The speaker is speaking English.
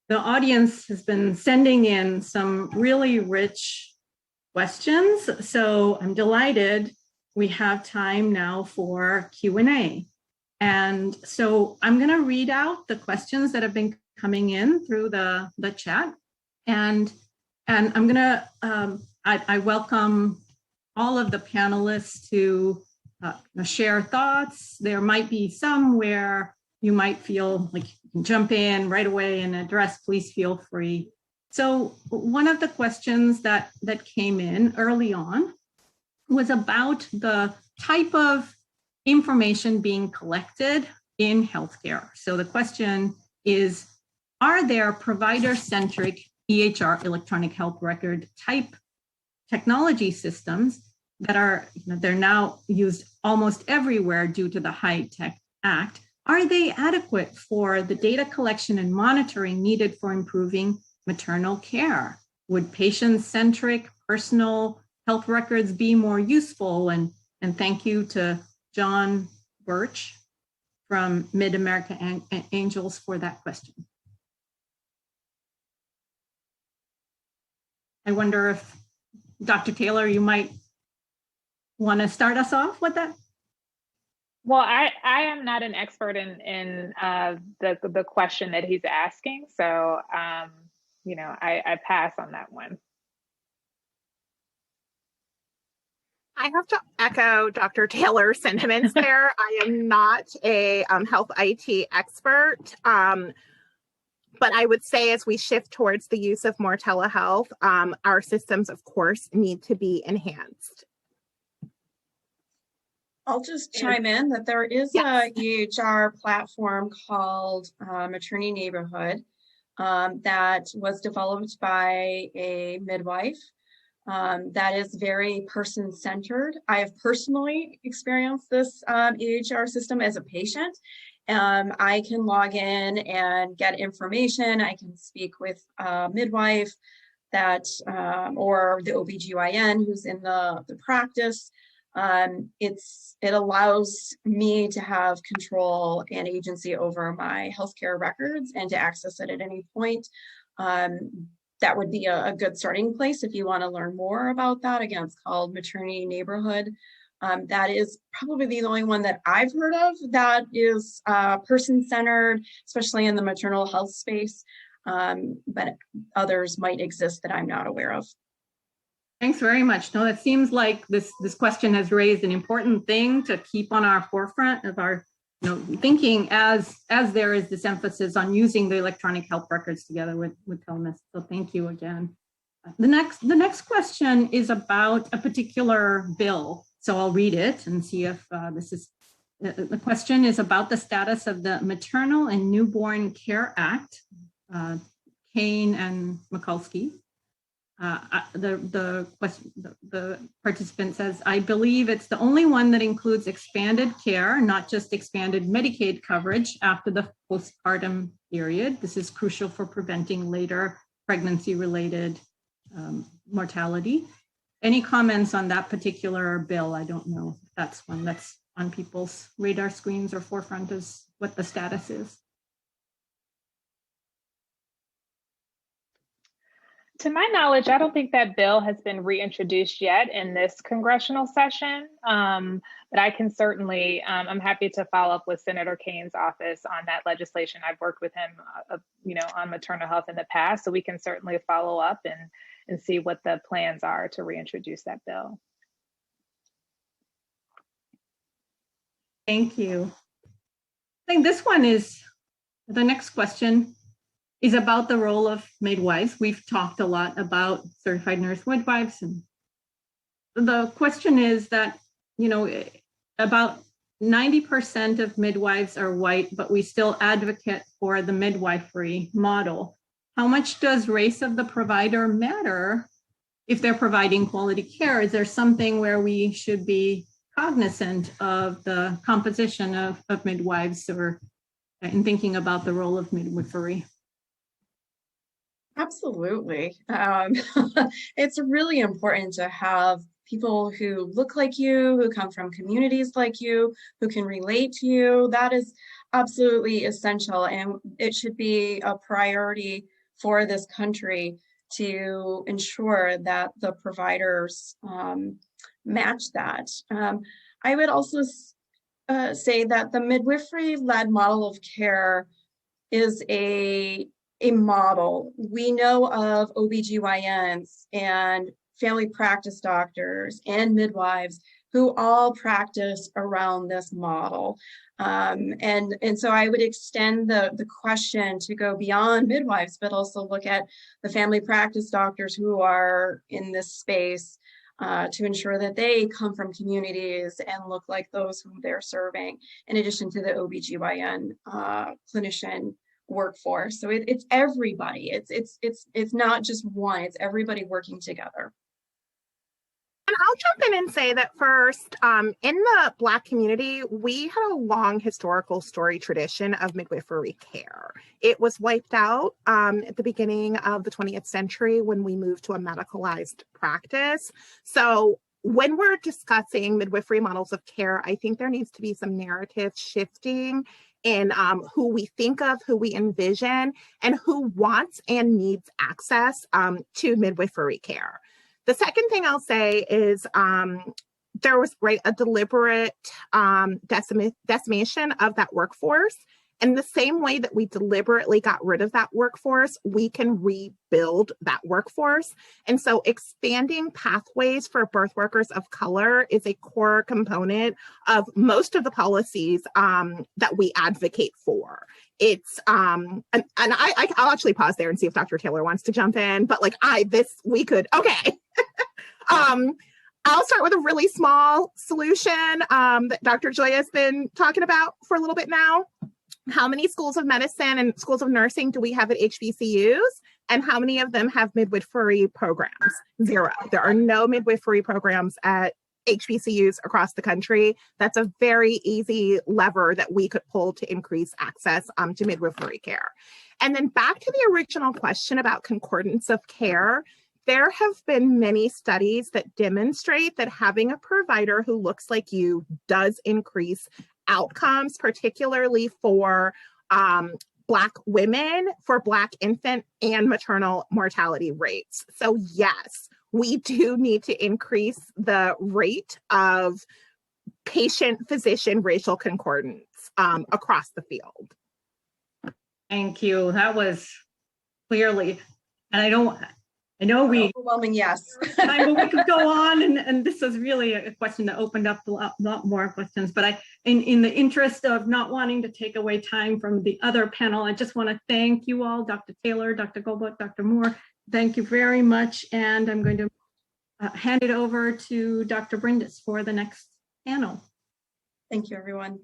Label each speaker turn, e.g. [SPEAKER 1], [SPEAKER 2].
[SPEAKER 1] the audience has been sending in some really rich questions. So I'm delighted we have time now for Q&A. And so I'm going to read out the questions that have been coming in through the chat. And I'm going to, I welcome all of the panelists to share thoughts. There might be some where you might feel like you can jump in right away and address, please feel free. So one of the questions that came in early on was about the type of information being collected in healthcare. So the question is, are there provider-centric EHR, electronic health record type technology systems that are, they're now used almost everywhere due to the HITECH Act? Are they adequate for the data collection and monitoring needed for improving maternal care? Would patient-centric personal health records be more useful? And thank you to John Birch from Mid-America Angels for that question. I wonder if Dr. Taylor, you might want to start us off with that?
[SPEAKER 2] Well, I am not an expert in the question that he's asking, so I pass on that one.
[SPEAKER 3] I have to echo Dr. Taylor's sentiments there. I am not a health IT expert, but I would say as we shift towards the use of more telehealth, our systems, of course, need to be enhanced.
[SPEAKER 4] I'll just chime in that there is a EHR platform called Maternity Neighborhood that was developed by a midwife that is very person-centered. I have personally experienced this EHR system as a patient. I can log in and get information. I can speak with a midwife that, or the OBGYN who's in the practice. It allows me to have control and agency over my healthcare records and to access it at any point. That would be a good starting place if you want to learn more about that. Again, it's called Maternity Neighborhood. That is probably the only one that I've heard of that is person-centered, especially in the maternal health space, but others might exist that I'm not aware of.
[SPEAKER 1] Thanks very much. No, it seems like this question has raised an important thing to keep on our forefront of our thinking as there is this emphasis on using the electronic health records together with telemedicine. So thank you again. The next question is about a particular bill. So I'll read it and see if this is, the question is about the status of the Maternal and Newborn Care Act, Kane and Mikulski. The participant says, I believe it's the only one that includes expanded care, not just expanded Medicaid coverage after the postpartum period. This is crucial for preventing later pregnancy-related mortality. Any comments on that particular bill? I don't know if that's one that's on people's radar screens or forefront as what the status is.
[SPEAKER 2] To my knowledge, I don't think that bill has been reintroduced yet in this congressional session, but I can certainly, I'm happy to follow up with Senator Kane's office on that legislation. I've worked with him, on maternal health in the past, so we can certainly follow up and see what the plans are to reintroduce that bill.
[SPEAKER 1] Thank you. I think this one is, the next question is about the role of midwives. We've talked a lot about certified nurse midwives, and the question is that, about 90% of midwives are white, but we still advocate for the midwifery model. How much does race of the provider matter if they're providing quality care? Is there something where we should be cognizant of the composition of midwives or in thinking about the role of midwifery?
[SPEAKER 4] Absolutely. It's really important to have people who look like you, who come from communities like you, who can relate to you. That is absolutely essential, and it should be a priority for this country to ensure that the providers match that. I would also say that the midwifery-led model of care is a model. We know of OBGYNs and family practice doctors and midwives who all practice around this model. And so I would extend the question to go beyond midwives, but also look at the family practice doctors who are in this space to ensure that they come from communities and look like those whom they're serving, in addition to the OBGYN clinician workforce. So it's everybody. It's not just one, it's everybody working together.
[SPEAKER 3] And I'll jump in and say that first, in the Black community, we had a long historical story tradition of midwifery care. It was wiped out at the beginning of the 20th century when we moved to a medicalized practice. So when we're discussing midwifery models of care, I think there needs to be some narrative shifting in who we think of, who we envision, and who wants and needs access to midwifery care. The second thing I'll say is there was a deliberate decimation of that workforce. And the same way that we deliberately got rid of that workforce, we can rebuild that workforce. And so expanding pathways for birth workers of color is a core component of most of the policies that we advocate for. It's, and I'll actually pause there and see if Dr. Taylor wants to jump in, but okay. I'll start with a really small solution that Dr. Joy has been talking about for a little bit now. How many schools of medicine and schools of nursing do we have at HBCUs? And how many of them have midwifery programs? 0. There are no midwifery programs at HBCUs across the country. That's a very easy lever that we could pull to increase access to midwifery care. And then back to the original question about concordance of care, there have been many studies that demonstrate that having a provider who looks like you does increase outcomes, particularly for Black women, for Black infant and maternal mortality rates. So yes, we do need to increase the rate of patient-physician racial concordance across the field.
[SPEAKER 1] Thank you. That was clearly, and I know we
[SPEAKER 4] overwhelming yes.
[SPEAKER 1] But we could go on, and this is really a question that opened up a lot more questions. But in the interest of not wanting to take away time from the other panel, I just want to thank you all, Dr. Taylor, Dr. Godbolt, Dr. Moore. Thank you very much, and I'm going to hand it over to Dr. Brindis for the next panel.
[SPEAKER 4] Thank you, everyone.